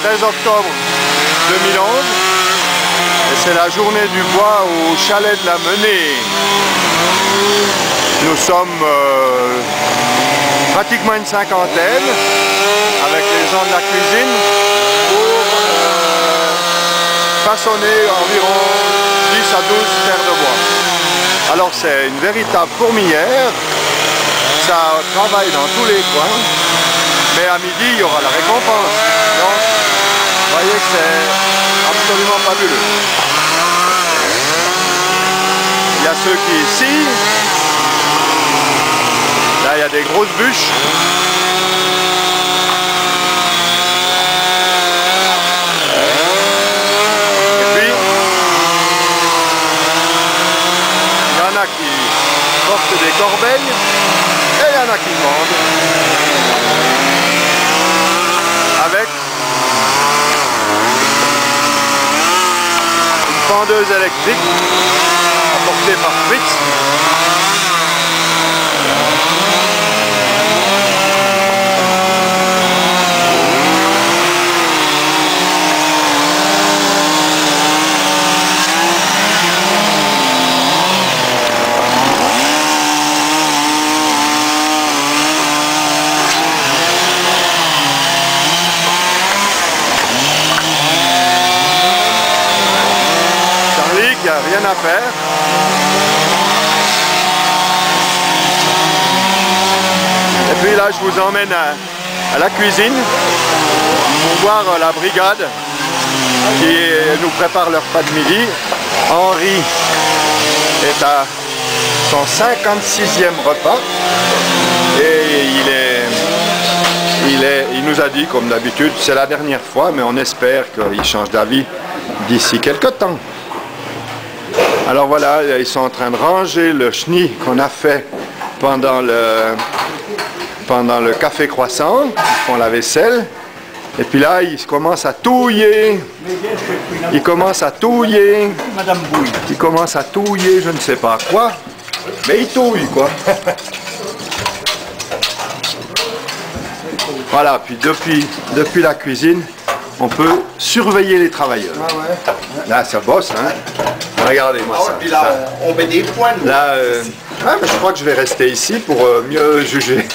13 octobre 2011 et c'est la journée du bois au chalet de la Menée. Nous sommes pratiquement une cinquantaine avec les gens de la cuisine pour façonner environ 10 à 12 terres de bois. Alors c'est une véritable fourmilière, ça travaille dans tous les coins, mais à midi il y aura la récompense. Donc vous voyez que c'est absolument fabuleux. Il y a ceux qui scient, là il y a des grosses bûches. Qui portent des corbeilles et il y en a qui vendent avec une pendeuse électrique apportée par Fritz. Il n'y a rien à faire. Et puis là, je vous emmène à la cuisine pour voir la brigade qui nous prépare leur repas de midi. Henri est à son 56e repas et il nous a dit, comme d'habitude, c'est la dernière fois, mais on espère qu'il change d'avis d'ici quelques temps. Alors voilà, ils sont en train de ranger le chenille qu'on a fait pendant le café croissant, ils font la vaisselle, et puis là ils commencent à touiller, je ne sais pas quoi, mais ils touillent quoi. Voilà, puis depuis la cuisine, on peut surveiller les travailleurs. Là ça bosse, hein. Regardez-moi ça. Puis là, on met des points. Là, mais je crois que je vais rester ici pour mieux juger.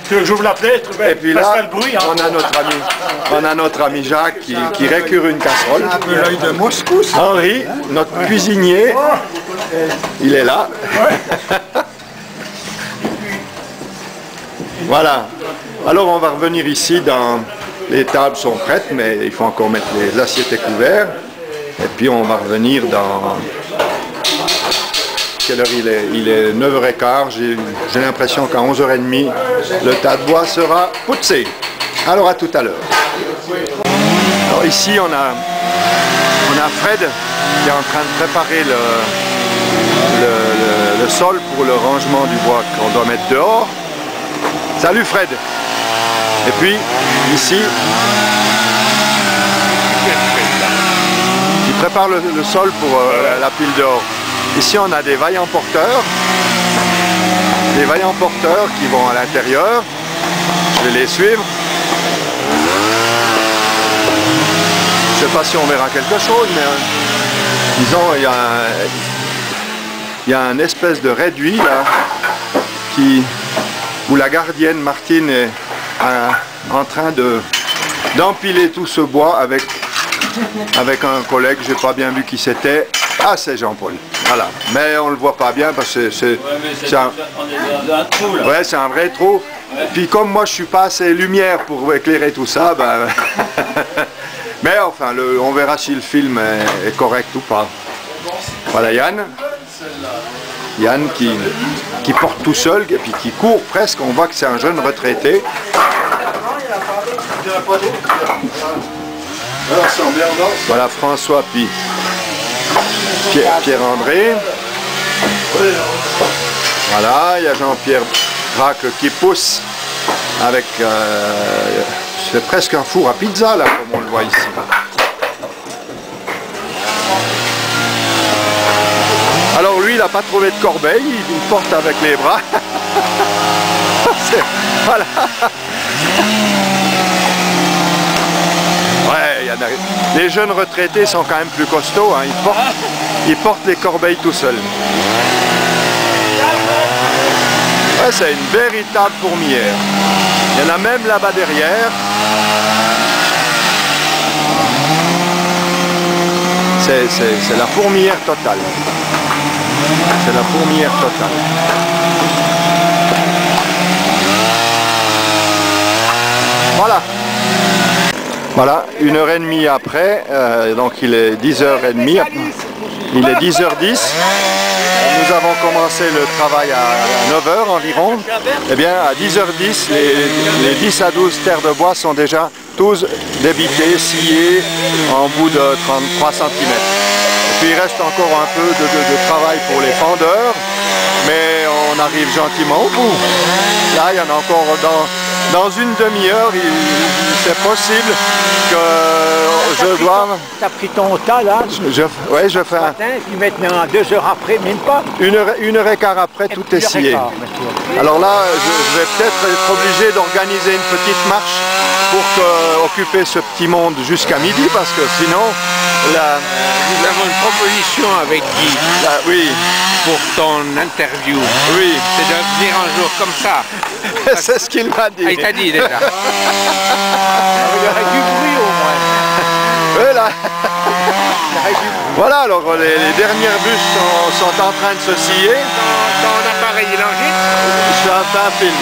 Tu veux que j'ouvre la fenêtre? Et puis là, le bruit, hein. on a notre ami Jacques qui récure une casserole. Un peu l'œil de Moscou. Henri, notre cuisinier, il est là. Voilà. Alors on va revenir ici dans... Les tables sont prêtes, mais il faut encore mettre les assiettes et couverts. Et puis on va revenir dans... Quelle heure il est? Il est 9h15. J'ai l'impression qu'à 11h30, le tas de bois sera poussé. Alors à tout à l'heure. Alors ici on a Fred qui est en train de préparer le sol pour le rangement du bois qu'on doit mettre dehors. Salut Fred! Et puis ici, il prépare le sol pour la pile dehors. Ici on a des vaillants porteurs qui vont à l'intérieur. Je vais les suivre. Je ne sais pas si on verra quelque chose, mais disons il y a un espèce de réduit là où la gardienne Martine est en train d'empiler tout ce bois avec un collègue, j'ai pas bien vu qui c'était. Ah, c'est Jean-Paul. Voilà, mais on le voit pas bien parce que c'est un trou là. Ouais, c'est un vrai trou. Ouais. Puis comme moi je suis pas assez lumière pour éclairer tout ça, ben mais enfin on verra si le film est correct ou pas. Voilà Yann qui porte tout seul et puis qui court presque, on voit que c'est un jeune retraité. Voilà François puis Pierre-André. Voilà, il y a Jean-Pierre Braque qui pousse avec... c'est presque un four à pizza là, comme on le voit ici. Alors lui, il n'a pas trouvé de corbeille, il porte avec les bras. Voilà. mais les jeunes retraités sont quand même plus costauds, hein. Ils portent les corbeilles tout seuls. Ouais, c'est une véritable fourmilière. Il y en a même là-bas derrière. C'est la fourmilière totale. C'est la fourmilière totale. Voilà. Voilà, 1h30 après, donc il est 10h30, il est 10h10. Nous avons commencé le travail à 9h environ. Eh bien, à 10h10, les 10 à 12 terres de bois sont déjà tous débités, sciés en bout de 33 cm. Et puis il reste encore un peu de travail pour les fendeurs, mais on arrive gentiment au bout. Là, il y en a encore dans une demi-heure, c'est possible que je dois... T'as pris ton tas là? Oui, je fais un... Puis maintenant, 2 heures après, même pas? 1h15 après, tout est scié. Alors là, je vais peut-être être obligé d'organiser une petite marche pour occuper ce petit monde jusqu'à midi, parce que sinon... Nous avons une proposition avec Guy. Oui. Pour ton interview. Oui. C'est de venir un jour comme ça. C'est ce qu'il m'a dit. Ah, il t'a dit déjà. Il y aurait du bruit au moins. Oui, là. Voilà, alors les dernières bûches sont en train de se scier. Ton appareil il enregistre. Je fais un film.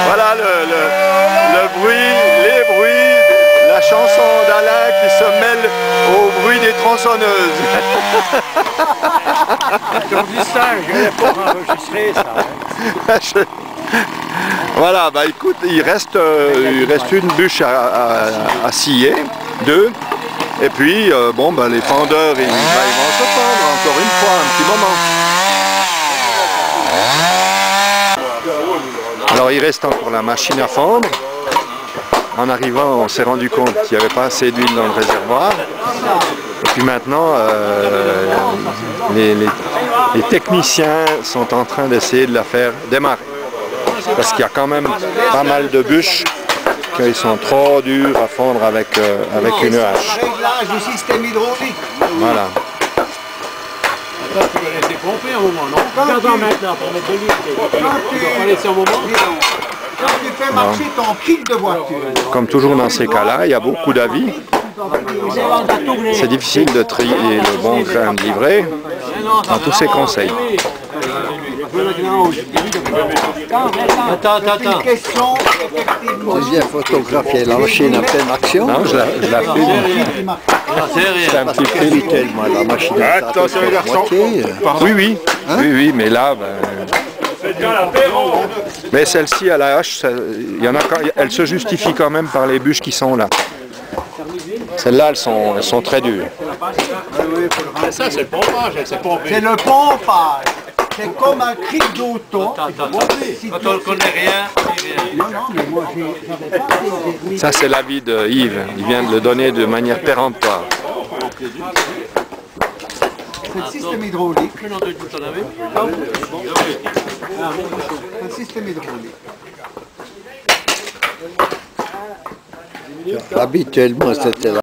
Voilà le bruit, les bruits, la chanson d'Alain qui se mêle au bruit des tronçonneuses. Donc ça, je vais pas enregistrer ça. Voilà, bah écoute, il reste une bûche à scier, 2. Et puis, bon, bah, les fendeurs, ils vont se fendre encore une fois, un petit moment. Alors, il reste encore la machine à fendre. En arrivant, on s'est rendu compte qu'il n'y avait pas assez d'huile dans le réservoir. Et puis maintenant, les techniciens sont en train d'essayer de la faire démarrer. Parce qu'il y a quand même pas mal de bûches qui sont trop dures à fondre avec une hache. Réglage du système hydraulique. Voilà. Attends, tu vas laisser pomper un moment, non? Attends maintenant pour mettre de l'huile. On va laisser un moment. Quand tu fais marcher ton kit de voiture. Comme toujours dans ces cas-là, il y a beaucoup d'avis. C'est difficile de trier le bon grain de livret dans tous ces conseils. Attends. Une question, effectivement. Tu viens photographier la machine en pleine action. Non, je la filme. C'est un petit film. Tellement la machine à Attention les garçons. Oui, Hein? oui, mais là, mais celle-ci à la hache, elle se justifie quand même par les bûches qui sont là. Celles-là, elles sont très dures. Ça, c'est le pompage, c'est pompé. C'est le pompage. C'est comme un cri d'auto. Si Quand on ne connaît rien, Non, mais moi, j'avais pas... Ça, c'est l'avis de Yves. Il vient de le donner de manière péremptoire. C'est le système hydraulique. C'est le système hydraulique. Habituellement, c'était là.